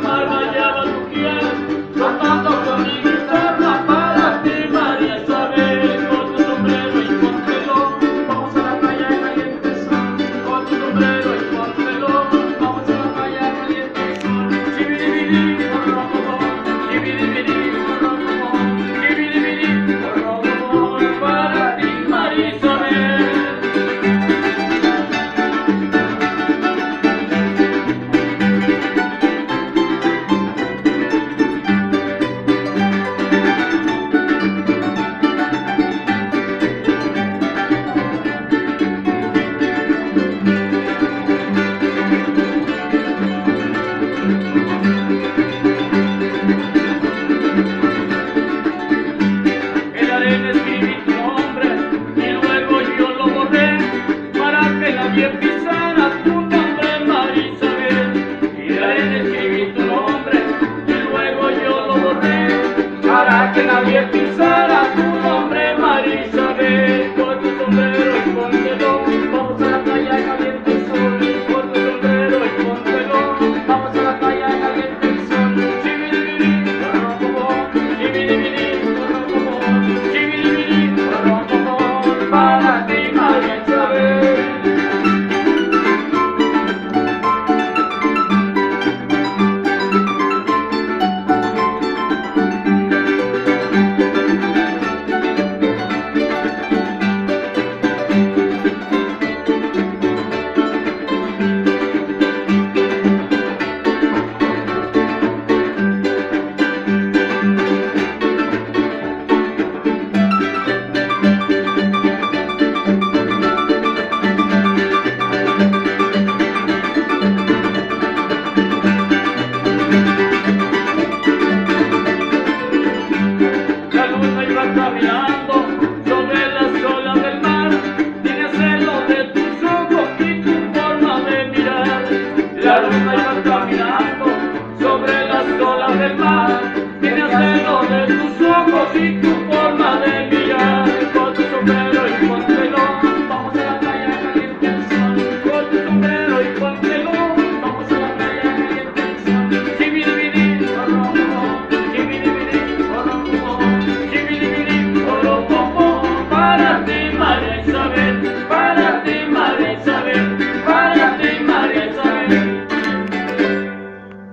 mar bañaba tu piel, tocando con mi guitarra para ti, María Isabel. Con tu sombrero y póntelo, vamos a la playa caliente sol. Con tu sombrero y póntelo, vamos a la playa caliente sol. Chibiribiri, borrobobo, chibiribiri, borrobobo, chibiribiri, borrobobo, para ti, María Isabel. En la arena escribí tu nombre y luego yo lo borré para que nadie pisara tu nombre, María Isabel. Y en la arena escribí tu nombre y luego yo lo borré para que nadie pisara tu nombre, María Isabel. Con tu sombrero y póntelo, vamos a la playa caliente sol. Con tu sombrero y póntelo, vamos a la playa caliente sol. Chibiribiri, borrobobo, chibiribiri, borrobobo, chibiribiri, borrobobo, para ti, María Isabel. La luna iba caminando sobre las olas del mar, tiene celo de tus ojos y tu forma de mirar. La luna iba caminando sobre las olas del mar, tiene celo de tus ojos y tu forma de mirar. Con tu sombrero y póntelo, vamos a la playa caliente el sol. Con tu sombrero y póntelo, vamos a la playa caliente el sol. Chibiribiri, borrobobo, chibiribiri, borrobobo, chibiribiri, borrobobo, para ti.